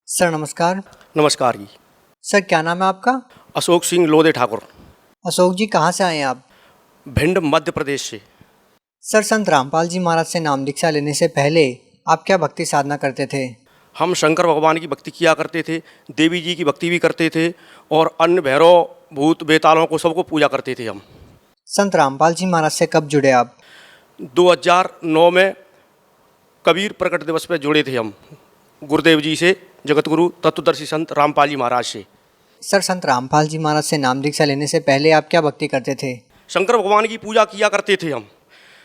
Sir नमस्कार। नमस्कार जी। Sir क्या नाम है आपका? अशोक सिंह लोधे ठाकुर। अशोक जी कहाँ से आए हैं आप? भिंड मध्य प्रदेश से। सर संत रामपाल जी महाराज से नाम दीक्षा लेने से पहले आप क्या भक्ति साधना करते थे? हम शंकर भगवान की भक्ति किया करते थे, देवी जी की भक्ति भी करते थे और अन्य भैरव भूत बेतालों को सबको पूजा करते थे हम। संत रामपाल जी महाराज से कब जुड़े आप? 2009 में कबीर प्रकट दिवस पे जुड़े थे हम गुरुदेव जी से, जगतगुरु तत्वदर्शी संत रामपाल जी महाराज से। सर संत रामपाल जी महाराज से नाम दीक्षा लेने से पहले आप क्या भक्ति करते थे? शंकर भगवान की पूजा किया करते थे हम।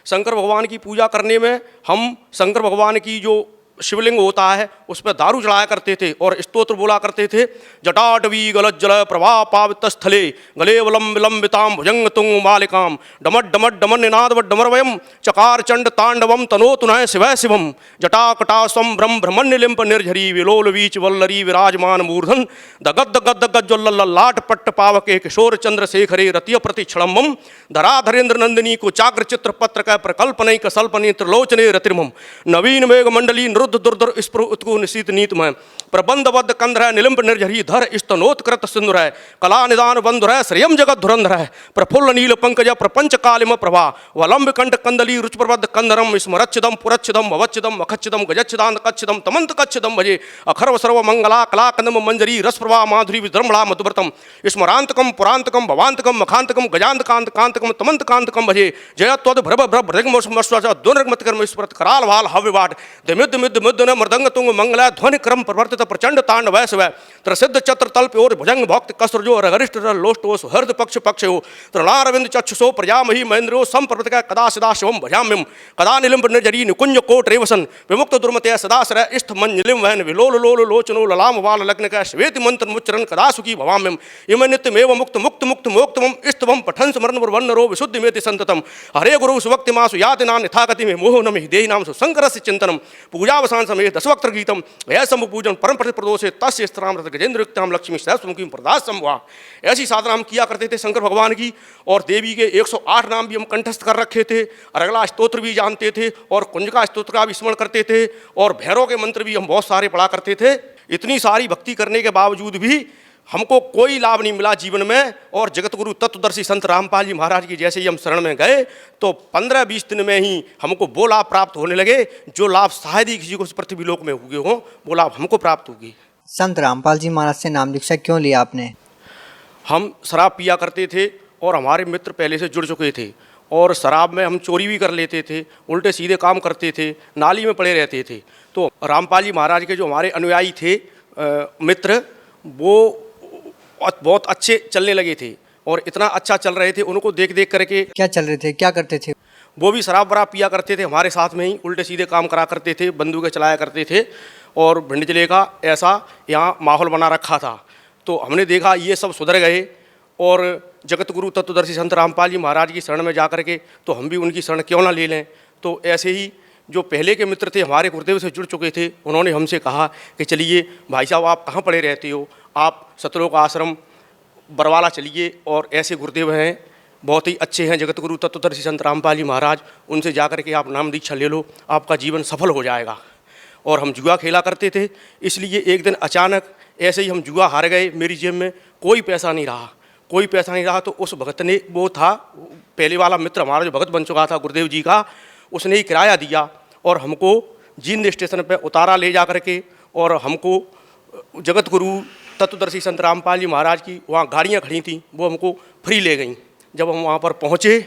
शंकर भगवान की पूजा करने में हम शंकर भगवान की जो शिवलिंग होता है उस पर दारू चढ़ाया करते थे और स्तोत्र बोला करते थे। जटाटवी गलत जल प्रभा पावित स्थले गले वलम विलंबिताम भुजंग तुंग मालिकाम डमट डमट डमन निनाद डमरवयम चकार चंड तांडवम तनोतुनय शिवय शिवम जटाकटा स्वम ब्रह्म ब्रह्मण्य लिंप निर्झरी विलोल वीच वल्लरी विराजमान मूर्धन दगद गद गज्जल लाट पट्ट पावके किशोर चंद्रशेखरे रतिय प्रतिक्षणम धराधरेन्द्र नंदिनी को चाग्र चित्र पत्र का प्रकल्पनय कसल्पनी त्रिलोचने रतिर्मम नवीन मेघ मंडली दुर्दुर स्पृ उत्कु निशीत नीतमय प्रबंधबद्ध कंधर निलिंब निर्झरी धर स्तनोत्कृत सिंधुर है कला निदान बंधुर है श्रियम जगत धुरंधर है प्रफुल्ल नील पंकज प्रपंच कालिम प्रभा वलंब कंठ कंदली रुचप्रबद्ध कंधरम स्मरच्छिदम पुरच्छिदम अवच्छिदम अखच्छिदम गजच्छिदान कच्छिदम तमंत कच्छिदम भजे अखर्व सर्व मंगला कला कंदम मंजरी रस प्रभा माधुरी विद्रमणा मधुव्रतम स्मरांतकम पुरांतकम भवांतकम मखांतकम गजांतकांत कांतकम तमंत कांतकम भजे जयत्वद भ्रभ भ्रभ भृगमस्वस्व दुर्गमत कर्म स्मृत कराल वाल हव्यवाट दिमिद मिद मुद्दन मृदंग तुंग मंगला ध्वनि क्रम प्रवर्तित प्रचंड तांड वैश्व त्रसिद्ध चत्र तल्प और भुजंग भक्त कसरजो रगरिष्ठ लोष्टो सुहृद पक्ष पक्ष हो तृणारविंद चक्षुषो प्रजामही महेंद्रो संप्रवृत कदा सदा शिवम भजाम्यम कदा निलिंब निर्जरी निकुंज कोट रेवसन विमुक्त दुर्मते सदाश्रय इष्ट मंजलिम वहन विलोल लोल लोचनो ललाम वाल लग्न का श्वेत मंत्र मुच्चरण कदा सुखी भवाम्यम इम नित्यमेव मुक्त मुक्त मुक्त मोक्तमम इष्टवम पठन स्मरण वर्णरो विशुद्धि मेति संततम हरे गुरु सुभक्ति मासु याति नाम यथागति में मोह नमि देहि नाम सुशंकरस्य चिंतनम पूजावसान समय दशवक्त्र गीतम वह शंभु पूजन परम प्रदोषे तस्य स्त्रामृत गजेंद्र युक्ताम लक्ष्मी सहस्रमुखी प्रदास संभवा। ऐसी साधना हम किया करते थे शंकर भगवान की और देवी के 108 नाम भी हम कंठस्थ कर रखे थे और अगला स्तोत्र भी जानते थे और कुंजका स्तोत्र का भी स्मरण करते थे और भैरव के मंत्र भी हम बहुत सारे पढ़ा करते थे। इतनी सारी भक्ति करने के बावजूद भी हमको कोई लाभ नहीं मिला जीवन में और जगतगुरु तत्वदर्शी संत रामपाल जी महाराज की जैसे ही हम शरण में गए तो 15-20 दिन में ही हमको वो लाभ प्राप्त होने लगे जो लाभ शायद ही किसी को पृथ्वी लोक में हुए हों, वो लाभ हमको प्राप्त होगी। संत रामपाल जी महाराज से नाम दीक्षा क्यों लिया आपने? हम शराब पिया करते थे और हमारे मित्र पहले से जुड़ चुके थे और शराब में हम चोरी भी कर लेते थे, उल्टे सीधे काम करते थे, नाली में पड़े रहते थे। तो रामपाल जी महाराज के जो हमारे अनुयायी थे मित्र, वो बहुत अच्छे चलने लगे थे और इतना अच्छा चल रहे थे, उनको देख देख करके। क्या चल रहे थे, क्या करते थे? वो भी शराब वराब पिया करते थे, हमारे साथ में ही उल्टे सीधे काम करा करते थे, बंदूकें चलाया करते थे और भिंड जिले का ऐसा यहाँ माहौल बना रखा था। तो हमने देखा ये सब सुधर गए और जगतगुरु तत्वदर्शी संत रामपाल जी महाराज की शरण में जा करके तो हम भी उनकी शरण क्यों ना ले लें। तो ऐसे ही जो पहले के मित्र थे हमारे गुरुदेव से जुड़ चुके थे, उन्होंने हमसे कहा कि चलिए भाई साहब आप कहाँ पड़े रहते हो, आप सतलोक आश्रम बरवाला चलिए और ऐसे गुरुदेव हैं बहुत ही अच्छे हैं जगतगुरु तत्वदर्शी संत रामपाल जी महाराज, उनसे जाकर के आप नाम दीक्षा ले लो, आपका जीवन सफल हो जाएगा। और हम जुआ खेला करते थे, इसलिए एक दिन अचानक ऐसे ही हम जुआ हार गए, मेरी जेब में कोई पैसा नहीं रहा। तो उस भगत ने, वो था पहले वाला मित्र हमारा जो भगत बन चुका था गुरुदेव जी का, उसने ही किराया दिया और हमको जींद स्टेशन पर उतारा ले जा करके और हमको जगतगुरु तत्वदर्शी संत रामपाल जी महाराज की वहाँ गाड़ियाँ खड़ी थीं, वो हमको फ्री ले गईं। जब हम वहाँ पर पहुँचे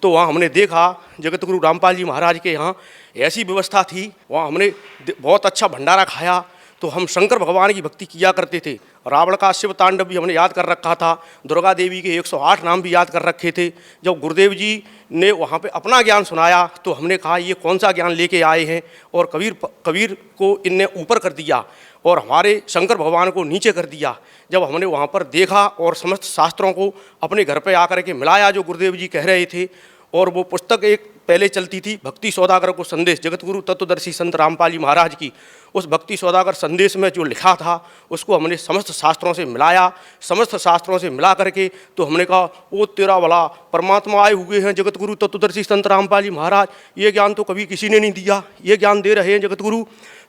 तो वहाँ हमने देखा जगतगुरु रामपाल जी महाराज के यहाँ ऐसी व्यवस्था थी, वहाँ हमने बहुत अच्छा भंडारा खाया। तो हम शंकर भगवान की भक्ति किया करते थे। रावण का शिव तांडव भी हमने याद कर रखा था, दुर्गा देवी के 108 नाम भी याद कर रखे थे। जब गुरुदेव जी ने वहाँ पे अपना ज्ञान सुनाया तो हमने कहा ये कौन सा ज्ञान लेके आए हैं, और कबीर को इनने ऊपर कर दिया और हमारे शंकर भगवान को नीचे कर दिया। जब हमने वहाँ पर देखा और समस्त शास्त्रों को अपने घर पे आकर के मिलाया जो गुरुदेव जी कह रहे थे, और वो पुस्तक एक पहले चलती थी भक्ति सौदागर को संदेश, जगतगुरु तत्वदर्शी संत रामपाल जी महाराज की, उस भक्ति सौदागर संदेश में जो लिखा था उसको हमने समस्त शास्त्रों से मिलाया। समस्त शास्त्रों से मिला करके तो हमने कहा ओ तेरा भला परमात्मा आए हुए हैं जगतगुरु तत्वदर्शी संत रामपाल जी महाराज, ये ज्ञान तो कभी किसी ने नहीं दिया, ये ज्ञान दे रहे हैं जगतगुरु।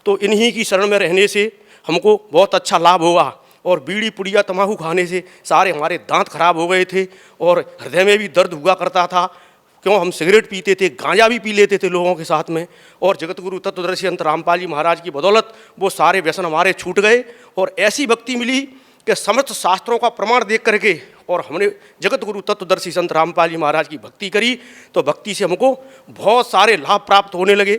तो इन्हीं की शरण में रहने से हमको बहुत अच्छा लाभ हुआ। और बीड़ी पुड़िया तम्बाकू खाने से सारे हमारे दांत खराब हो गए थे और हृदय में भी दर्द हुआ करता था, क्यों हम सिगरेट पीते थे, गांजा भी पी लेते थे लोगों के साथ में। और जगत गुरु तत्वदर्शी संत रामपाल जी महाराज की बदौलत वो सारे व्यसन हमारे छूट गए और ऐसी भक्ति मिली कि समस्त शास्त्रों का प्रमाण देख करके और हमने जगत गुरु तत्वदर्शी संत रामपाल जी महाराज की भक्ति करी तो भक्ति से हमको बहुत सारे लाभ प्राप्त होने लगे।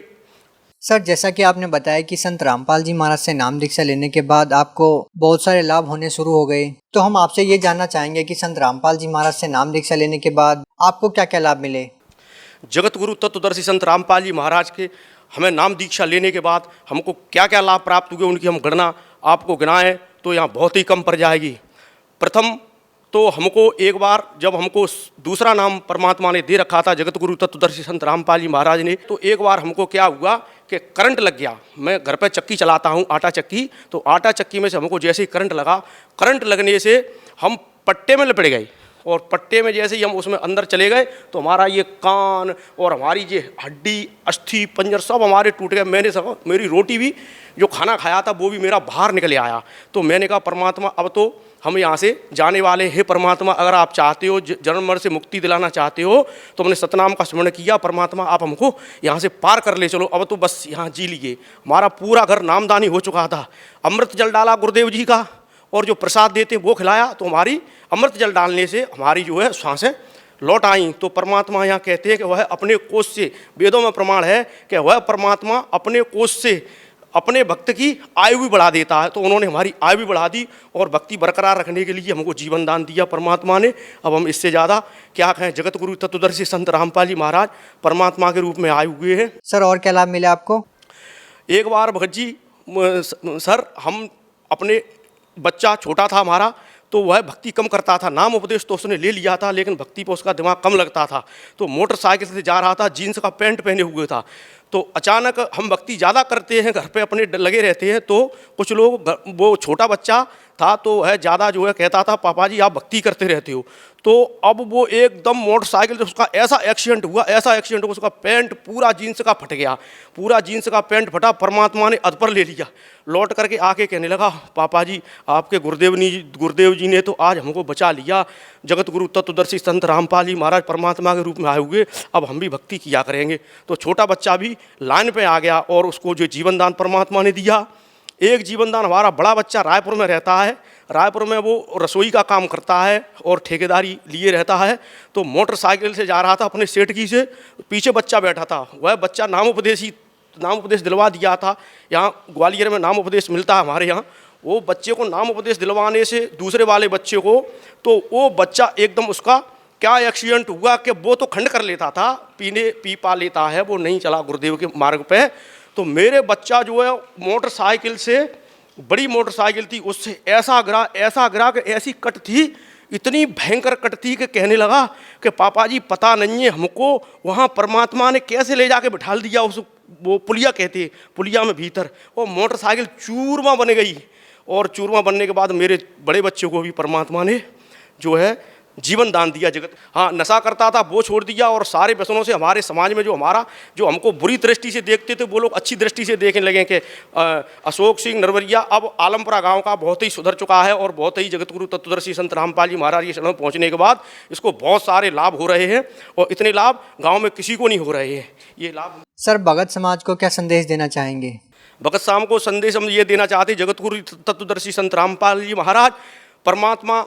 सर, जैसा कि आपने बताया कि संत रामपाल जी महाराज से नाम दीक्षा लेने के बाद आपको बहुत सारे लाभ होने शुरू हो गए, तो हम आपसे ये जानना चाहेंगे कि संत रामपाल जी महाराज से नाम दीक्षा लेने के बाद आपको क्या क्या लाभ मिले। जगत गुरु तत्वदर्शी संत रामपाल जी महाराज के हमें नाम दीक्षा लेने के बाद हमको क्या क्या लाभ प्राप्त हुए, उनकी हम गणना आपको गिनाएं तो यहाँ बहुत ही कम पड़ जाएगी। प्रथम तो हमको एक बार जब हमको दूसरा नाम परमात्मा ने दे रखा था जगत गुरु तत्वदर्शी संत रामपाल जी महाराज ने, तो एक बार हमको क्या हुआ कि करंट लग गया। मैं घर पे चक्की चलाता हूँ, आटा चक्की, तो आटा चक्की में से हमको जैसे ही करंट लगा, करंट लगने से हम पट्टे में लपट गए और पट्टे में जैसे ही हम उसमें अंदर चले गए तो हमारा ये कान और हमारी ये हड्डी, अस्थि, पंजर सब हमारे टूट गए। मैंने सब, मेरी रोटी भी जो खाना खाया था वो भी मेरा बाहर निकल आया। तो मैंने कहा परमात्मा अब तो हम यहाँ से जाने वाले हैं, परमात्मा अगर आप चाहते हो, जन्म मरण से मुक्ति दिलाना चाहते हो तो हमने सतनाम का स्मरण किया, परमात्मा आप हमको यहाँ से पार कर ले चलो, अब तो बस यहाँ जी लिए। हमारा पूरा घर नामदानी हो चुका था। अमृत जल डाला गुरुदेव जी का और जो प्रसाद देते वो खिलाया, तो हमारी अमृत जल डालने से हमारी जो है सांसें लौट आई। तो परमात्मा यहाँ कहते हैं कि वह अपने कोष से, वेदों में प्रमाण है कि वह परमात्मा अपने कोष से अपने भक्त की आयु भी बढ़ा देता है। तो उन्होंने हमारी आयु भी बढ़ा दी और भक्ति बरकरार रखने के लिए हमको जीवन दान दिया परमात्मा ने। अब हम इससे ज़्यादा क्या कहें। जगत गुरु तत्वदर्शी संत रामपाल जी महाराज परमात्मा के रूप में आए हुए हैं। सर, और क्या लाभ मिले आपको। एक बार भगत जी सर, हम अपने बच्चा छोटा था हमारा, तो वह भक्ति कम करता था। नाम उपदेश तो उसने ले लिया था लेकिन भक्ति पर उसका दिमाग कम लगता था। तो मोटरसाइकिल से जा रहा था, जीन्स का पैंट पहने हुए था। तो अचानक हम भक्ति ज़्यादा करते हैं, घर पे अपने लगे रहते हैं, तो कुछ लोग, वो छोटा बच्चा था तो वह ज़्यादा जो है कहता था पापा जी आप भक्ति करते रहते हो। तो अब वो एकदम मोटरसाइकिल से उसका ऐसा एक्सीडेंट हुआ, उसका पैंट पूरा जीन्स का फट गया, पूरा जीन्स का पैंट फटा। परमात्मा ने अध पर ले लिया। लौट करके आके कहने लगा पापा जी आपके गुरुदेव जी ने तो आज हमको बचा लिया। जगत गुरु तत्वदर्शी संत रामपाल जी महाराज परमात्मा के रूप में आए हुए, अब हम भी भक्ति किया करेंगे। तो छोटा बच्चा भी लाइन पे आ गया और उसको जो जीवन दान परमात्मा ने दिया। एक जीवन दान हमारा बड़ा बच्चा रायपुर में रहता है, रायपुर में वो रसोई का काम करता है और ठेकेदारी लिए रहता है। तो मोटरसाइकिल से जा रहा था अपने सेठ की से, पीछे बच्चा बैठा था। वह बच्चा नाम उपदेश दिलवा दिया था। यहाँ ग्वालियर में नाम उपदेश मिलता है हमारे यहाँ। वो बच्चे को नाम उपदेश दिलवाने से दूसरे वाले बच्चे को, तो वो बच्चा एकदम उसका क्या एक्सीडेंट हुआ कि वो तो खंड कर लेता था, पी पा लेता है, वो नहीं चला गुरुदेव के मार्ग पे। तो मेरे बच्चा जो है मोटरसाइकिल से, बड़ी मोटरसाइकिल थी, उससे ऐसा गिरा कि ऐसी कट थी, इतनी भयंकर कट थी कि कहने लगा कि पापा जी पता नहीं है हमको वहाँ परमात्मा ने कैसे ले जाके बिठा दिया उस, वो पुलिया कहते हैं, पुलिया में भीतर वो मोटरसाइकिल चूरमा बन गई। और चूरमा बनने के बाद मेरे बड़े बच्चे को भी परमात्मा ने जो है जीवन दान दिया। जगत, हाँ, नशा करता था वो छोड़ दिया और सारे व्यसनों से हमारे समाज में जो हमको बुरी दृष्टि से देखते थे वो लोग अच्छी दृष्टि से देखने लगे कि अशोक सिंह नरवरिया अब आलमपुरा गांव का बहुत ही सुधर चुका है और बहुत ही जगत गुरु तत्वदर्शी संत रामपाल जी महाराज के शरण पहुंचने के बाद इसको बहुत सारे लाभ हो रहे हैं और इतने लाभ गाँव में किसी को नहीं हो रहे हैं। ये लाभ। सर, भगत समाज को क्या संदेश देना चाहेंगे। भगत साम को संदेश हम ये देना चाहते हैं, जगत गुरु तत्वदर्शी संत रामपाल जी महाराज परमात्मा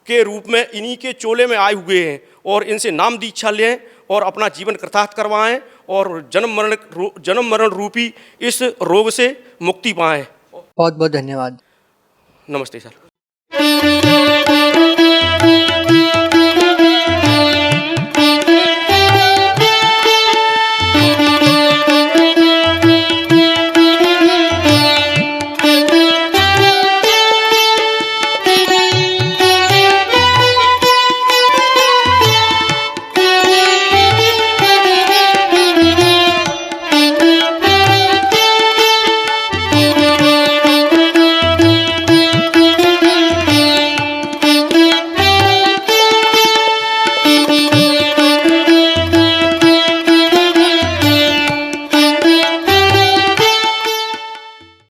के रूप में इन्हीं के चोले में आए हुए हैं और इनसे नाम दीक्षा लें और अपना जीवन कृतार्थ करवाएं और जन्म मरण रूपी इस रोग से मुक्ति पाएं। बहुत बहुत धन्यवाद। नमस्ते सर।